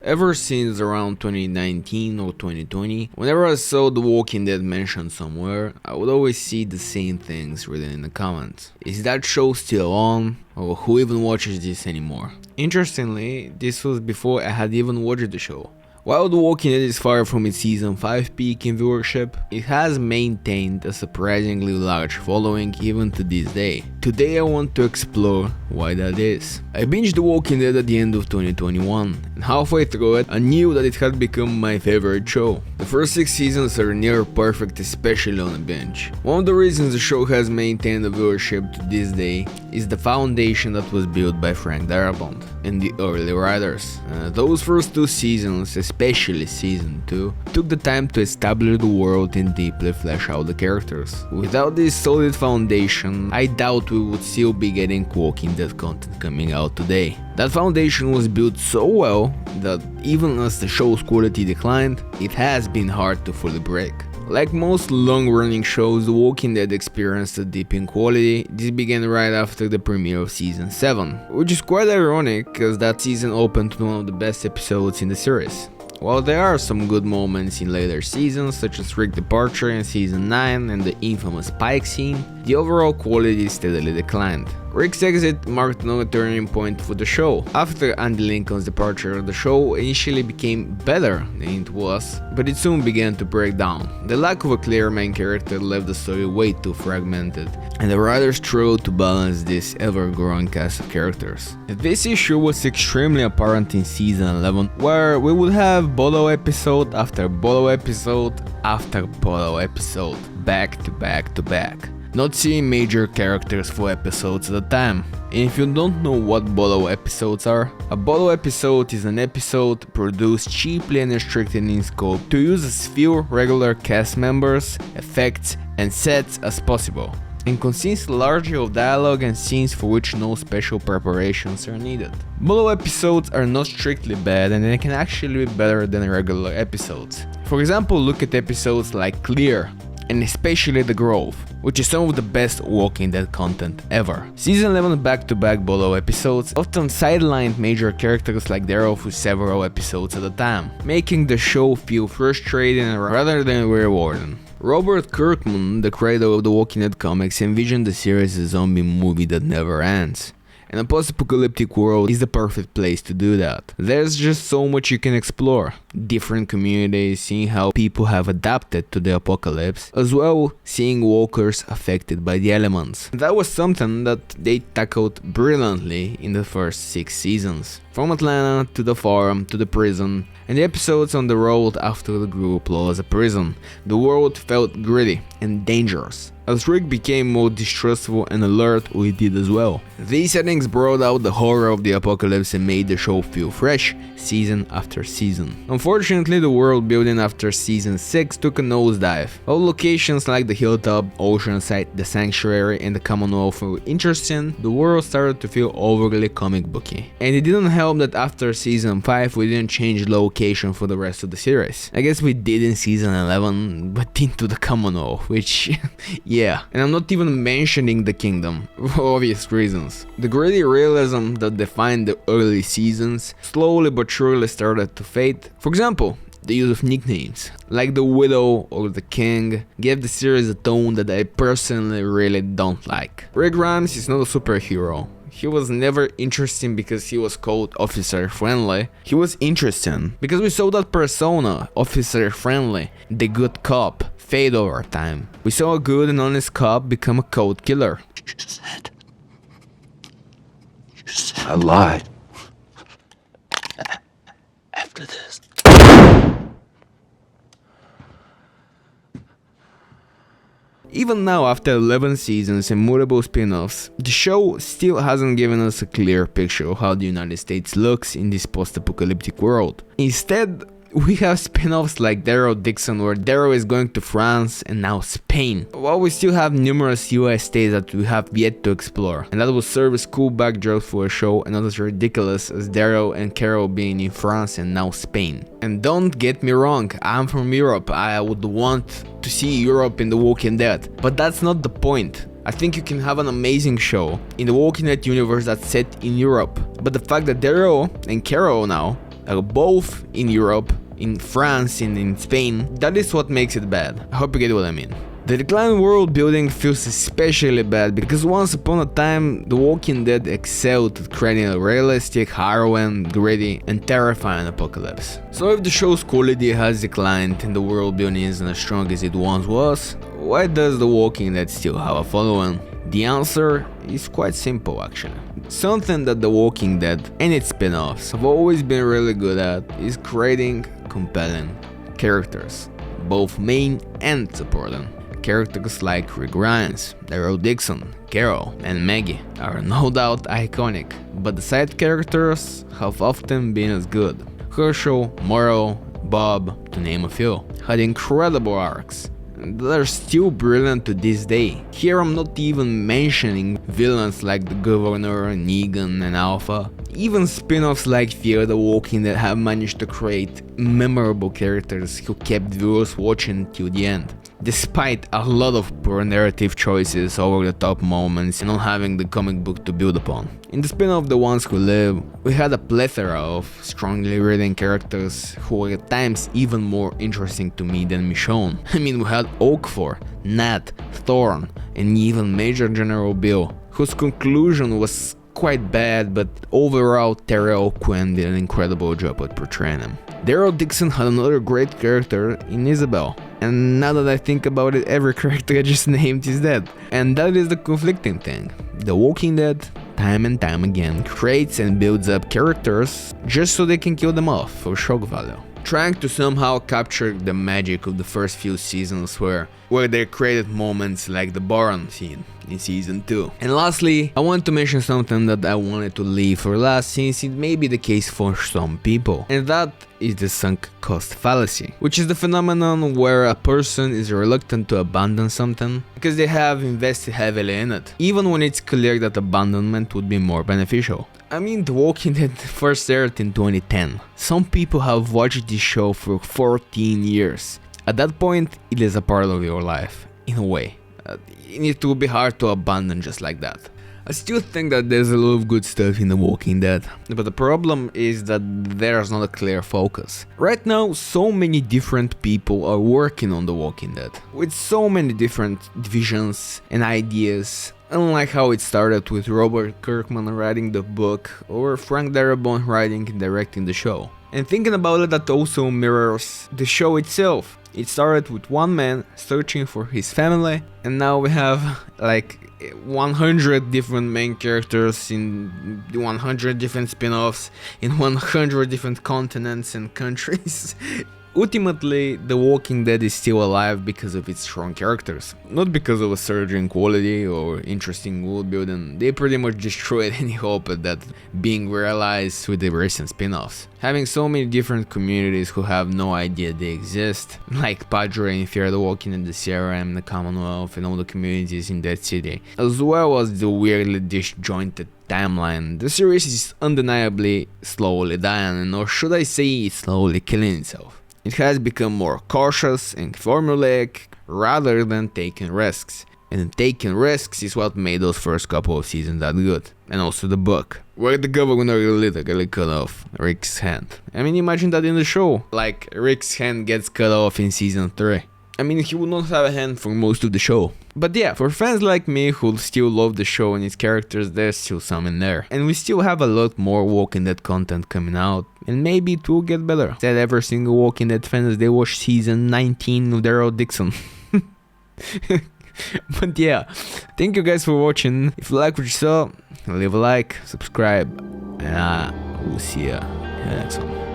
Ever since around 2019 or 2020, whenever I saw The Walking Dead mentioned somewhere, I would always see the same things written in the comments. Is that show still on? Or who even watches this anymore? Interestingly, this was before I had even watched the show. While The Walking Dead is far from its season 5 peak in viewership, it has maintained a surprisingly large following even to this day. Today I want to explore why that is. I binged The Walking Dead at the end of 2021, and halfway through it I knew that it had become my favorite show. The first 6 seasons are near perfect, especially on a binge. One of the reasons the show has maintained the viewership to this day is the foundation that was built by Frank Darabont and the early writers. Those first 2 seasons, especially season 2, took the time to establish the world and deeply flesh out the characters. Without this solid foundation, I doubt we would still be getting Walking Dead content coming out today. That foundation was built so well that even as the show's quality declined, it has been hard to fully break. Like most long-running shows, The Walking Dead experienced a dip in quality. This began right after the premiere of season 7, which is quite ironic as that season opened to one of the best episodes in the series. While there are some good moments in later seasons, such as Rick's departure in season 9 and the infamous Pike scene, the overall quality steadily declined. Rick's exit marked another turning point for the show. After Andy Lincoln's departure, the show initially became better than it was, but it soon began to break down. The lack of a clear main character left the story way too fragmented, and the writers struggled to balance this ever-growing cast of characters. This issue was extremely apparent in season 11, where we would have Bolo episode after Bolo episode after Bolo episode, back to back to back. Not seeing major characters for episodes at a time. And if you don't know what Bolo episodes are, a Bolo episode is an episode produced cheaply and restricted in scope to use as few regular cast members, effects and sets as possible, and consists largely of dialogue and scenes for which no special preparations are needed. Bolo episodes are not strictly bad, and they can actually be better than regular episodes. For example, look at episodes like Clear, and especially The Grove, which is some of the best Walking Dead content ever. Season 11 back-to-back Bolo episodes often sidelined major characters like Daryl for several episodes at a time, making the show feel frustrating rather than rewarding. Robert Kirkman, the creator of the Walking Dead comics, envisioned the series as a zombie movie that never ends. And a post-apocalyptic world is the perfect place to do that. There's just so much you can explore. Different communities, seeing how people have adapted to the apocalypse, as well seeing walkers affected by the elements. That was something that they tackled brilliantly in the first 6 seasons. From Atlanta to the farm to the prison, and the episodes on the road after the group lost a prison, the world felt gritty and dangerous. As Rick became more distrustful and alert, we did as well. These settings brought out the horror of the apocalypse and made the show feel fresh, season after season. Unfortunately, the world building after season 6 took a nosedive. All locations like the Hilltop, Oceanside, the Sanctuary and the Commonwealth were interesting, the world started to feel overly comic booky. And it didn't help that after season 5 we didn't change location for the rest of the series. I guess we did in season 11, but into the Commonwealth, which yeah, and I'm not even mentioning the Kingdom, for obvious reasons. The gritty realism that defined the early seasons slowly but surely started to fade. For example, the use of nicknames, like the Widow or the King, gave the series a tone that I personally really don't like. Rick Grimes is not a superhero. He was never interesting because he was called officer friendly. He was interesting because we saw that persona, officer friendly, the good cop, fade over time. We saw a good and honest cop become a code killer. You said I lied. After this. Even now, after 11 seasons and multiple spin-offs, the show still hasn't given us a clear picture of how the United States looks in this post-apocalyptic world. Instead, we have spin-offs like Daryl Dixon, where Daryl is going to France and now Spain, while we still have numerous US states that we have yet to explore, and that will serve as cool backdrops for a show and not as ridiculous as Daryl and Carol being in France and now Spain. And don't get me wrong, I'm from Europe, I would want to see Europe in The Walking Dead, but that's not the point. I think you can have an amazing show in the Walking Dead universe that's set in Europe, but the fact that Daryl and Carol now both in Europe, in France and in Spain. That is what makes it bad. I hope you get what I mean. The decline world building feels especially bad because once upon a time The Walking Dead excelled at creating a realistic, harrowing, gritty and terrifying apocalypse. So if the show's quality has declined and the world building isn't as strong as it once was, why does The Walking Dead still have a following? The answer is quite simple actually. Something that The Walking Dead and its spin-offs have always been really good at is creating compelling characters, both main and supporting. Characters like Rick Grimes, Daryl Dixon, Carol, and Maggie are no doubt iconic, but the side characters have often been as good. Herschel, Morrow, Bob, to name a few, had incredible arcs that are still brilliant to this day. Here I'm not even mentioning villains like the Governor, Negan and Alpha. Even spin-offs like Fear the Walking Dead have managed to create memorable characters who kept viewers watching till the end, despite a lot of poor narrative choices, over-the-top moments, and not having the comic book to build upon. In the spin-off The Ones Who Live, we had a plethora of strongly written characters who were at times even more interesting to me than Michonne. I mean, we had Oakfor, Nat, Thorn, and even Major General Bill, whose conclusion was quite bad, but overall Terry O'Quinn did an incredible job at portraying him. Daryl Dixon had another great character in Isabel, and now that I think about it, every character I just named is dead. And that is the conflicting thing. The Walking Dead, time and time again, creates and builds up characters just so they can kill them off for shock value, trying to somehow capture the magic of the first few seasons where they created moments like the Baron scene in season 2. And lastly, I want to mention something that I wanted to leave for last since it may be the case for some people, and that is the sunk cost fallacy, which is the phenomenon where a person is reluctant to abandon something because they have invested heavily in it, even when it's clear that abandonment would be more beneficial. I mean, The Walking Dead first aired in 2010. Some people have watched this show for 14 years. At that point, it is a part of your life, in a way. It will be hard to abandon just like that. I still think that there's a lot of good stuff in The Walking Dead, but the problem is that there's not a clear focus. Right now, so many different people are working on The Walking Dead, with so many different visions and ideas. Unlike how it started with Robert Kirkman writing the book or Frank Darabont writing and directing the show. And thinking about it, that also mirrors the show itself. It started with one man searching for his family, and now we have like 100 different main characters in 100 different spin-offs in 100 different continents and countries. Ultimately, The Walking Dead is still alive because of its strong characters, not because of a surge in quality or interesting world building. They pretty much destroyed any hope at that being realized with the recent spin-offs. Having so many different communities who have no idea they exist, like Padre in Fear the Walking Dead, the CRM, the Commonwealth, and all the communities in that city, as well as the weirdly disjointed timeline, the series is undeniably slowly dying, or should I say slowly killing itself. It has become more cautious and formulaic rather than taking risks. And taking risks is what made those first couple of seasons that good. And also the book, where the governor literally cut off Rick's hand. I mean, imagine that in the show. Like, Rick's hand gets cut off in season 3. I mean, he would not have a hand for most of the show. But yeah, for fans like me who still love the show and its characters, there's still some in there. And we still have a lot more Walking Dead content coming out, and maybe it will get better. Said every single Walking Dead fan as they watch season 19 of Daryl Dixon. But yeah, thank you guys for watching. If you like what you saw, leave a like, subscribe, and I will see ya in the next one.